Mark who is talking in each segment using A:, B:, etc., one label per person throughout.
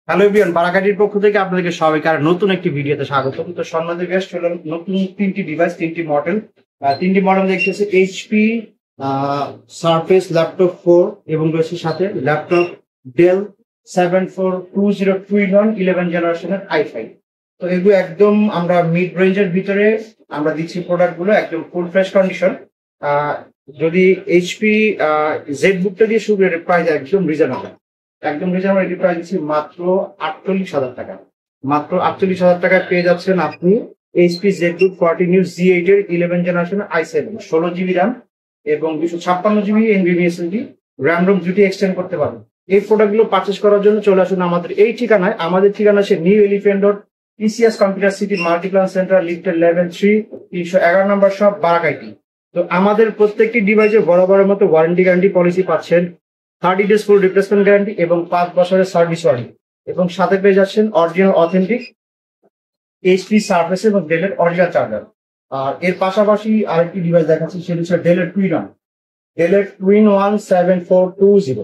A: Hello everyone, বারাকাটির পক্ষ থেকে আপনাদেরকে সবাইকে আর নতুন একটি ভিডিওতে স্বাগতম। তো সম্মানিত গেস্ট হলেন নতুন তিনটি ডিভাইস, তিনটি মডেল দেখতেছে এইচপি সারফেস ল্যাপটপ 4 এবং রয়েছে সাথে ল্যাপটপ ডেল 7420 11 জেনারেশনের i5। তো এগুলো একদম আমরা মিড রেঞ্জের ভিতরে আমরা দিচ্ছি প্রোডাক্টগুলো একদম ফুল ফ্রেশ কন্ডিশন। যদি এইচপি জেড বুকটা দিয়ে শুরু এর প্রাইস একদম রিজনেবল, এটি প্রাইস দিচ্ছি মাত্র 48,000 টাকা। মাত্র 48,000 টাকায় পেয়ে যাচ্ছেন আপনি এইচপি জেডবুক 14 নিউ Z8 এর 11 জেনারেশন i7 16GB র্যাম এবং 256GB NVMe SSD, RAM ROM দুটি এক্সটেন্ড করতে পারবেন। এই প্রোডাক্টগুলো পারচেজ করার জন্য চলে আসুন আমাদের এই ঠিকানায়। আমাদের ঠিকানা আছে new elephant road, PCS computer city, Multiplan centre, লিফটের লেভেল 3, 311 নম্বর শপ, বারাকাইটি। তো আমাদের প্রত্যেকটি ডিভাইসে বরাবরের মতো ওয়ারেন্টি গ্যারান্টি পলিসি পাচ্ছেন, 30 days ফুল রিপ্লেসমেন্ট গ্যারান্টি এবং 5 বছরের সার্ভিস ওয়ারেন্টি, এবং সাথে পেয়ে যাচ্ছেন অরিজিনাল অথেন্টিক এইচপি সারফেস এবং ডেলের অরিজিনাল চার্জার। আর এর পাশাপাশি আরেকটি ডিভাইস দেখাচ্ছি, সেটি হচ্ছে ডেলের টুইন ওয়ান 7420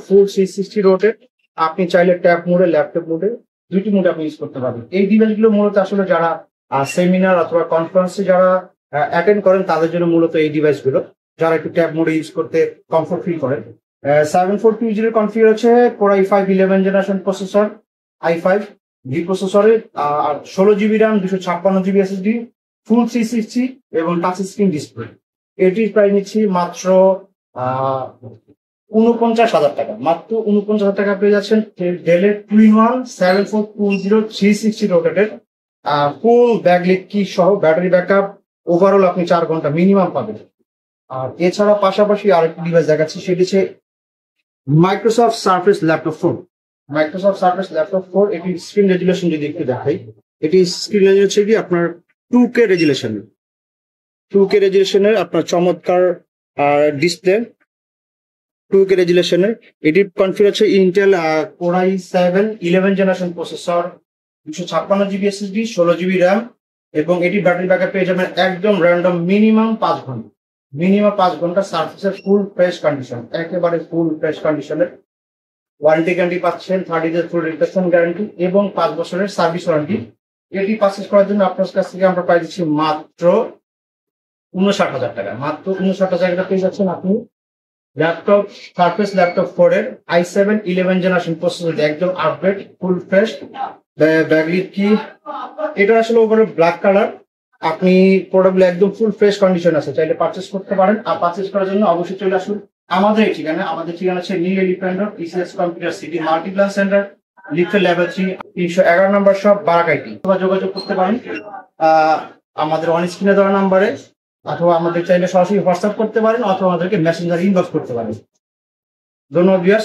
A: ফুল 360 রোটেট। আপনি চাইলে ট্যাব মোডে, ল্যাপটপ মোডে, দুইটি মোডে আপনি ইউজ করতে পারবেন। এই ডিভাইসগুলো মূলত আসলে যারা সেমিনার অথবা কনফারেন্সে যারা অ্যাটেন্ড করেন তাদের জন্য মূলত এই ডিভাইসগুলো, যারা একটু ট্যাব মোডে ইউজ করতে কমফোর্ট ফিল করেন। 7420 কনফিগার হচ্ছে Core i5 11 generation processor, i5 জি প্রসেসরে, আর 16GB র্যাম, 256GB SSD, ফুল 360 এবং টাচ স্ক্রিন ডিসপ্লে। এটির প্রাইস নিচ্ছি মাত্র 49,000 টাকা। মাত্র 49,000 টাকা পেয়ে যাচ্ছেন ডেলের টুইন ওয়ান 7420 360 রোটেটের ফুল ব্যাকলিট কি সহ ব্যাটারি ব্যাকআপ ওভারঅল আপনি 4 ঘন্টা মিনিমাম পাবেন। আর এছাড়া পাশাপাশি আরেকটি ডিভাইস দেখাচ্ছি, সেটি হচ্ছে মাইক্রোসফট সারফেস ল্যাপটপ 4। এটি স্ক্রিন রেজুলেশন যদি একটু দেখাই, এটি স্ক্রিন রেজুলেশন কি আপনার 2K রেজুলেশনের আপনার চমৎকার ডিসপ্লে, 2K রেজুলেশনের। এটির কনফিগার হচ্ছে Intel Core i7 11 generation processor, 256GB SSD, 16GB RAM, এবং এটি ব্যাটারি ব্যাকআপ পেয়ে যাবেন একদম র্যান্ডম মিনিমাম 5 ঘন্টা সার্ভিসের ফুল ফ্রেশ কন্ডিশন, একেবারে ফুল ফ্রেশ কন্ডিশনের। ওয়ারেন্টি গ্যারান্টি পাচ্ছেন, 30 days ফুল রিপ্লেসমেন্ট গ্যারান্টি এবং 5 বছরের সার্ভিস ওয়ারেন্টি। এটি পারচেজ করার জন্য আপনার কাছ থেকে আমরা প্রাইস দিচ্ছি মাত্র 59,000 টাকা। মাত্র 59,000 টাকা পেয়ে যাচ্ছেন আপনি ল্যাপটপ সারফেস ল্যাপটপ 4 এর i7 11 জেনারেশন প্রসেসর, একদম আপডেট ফুল ফ্রেশ ব্যাকলিট কি। এটা আসলে ওভারে ব্ল্যাক কালার। আপনি প্রোডাক্টগুলো একদম ফুল ফ্রেশ কন্ডিশন আছে, চাইলে পারচেস করতে পারেন। আর পারচেস করার জন্য অবশ্যই চলে আসুন আমাদের এই ঠিকানা। আমাদের ঠিকানা হচ্ছে new elephant road, PCS computer city, Multiplan centre, লিফটের লেভেল 3, 311 নম্বর শপ, বারাকাইটি। যোগাযোগ করতে পারেন আমাদের অন স্ক্রিনে দেওয়া নাম্বারে, অথবা আমাদের চাইলে সরাসরি হোয়াটসঅ্যাপ করতে পারেন, অথবা আমাদেরকে মেসেঞ্জার ইনবক্স করতে পারেন। ধন্যবাদ ভিউয়ার্স।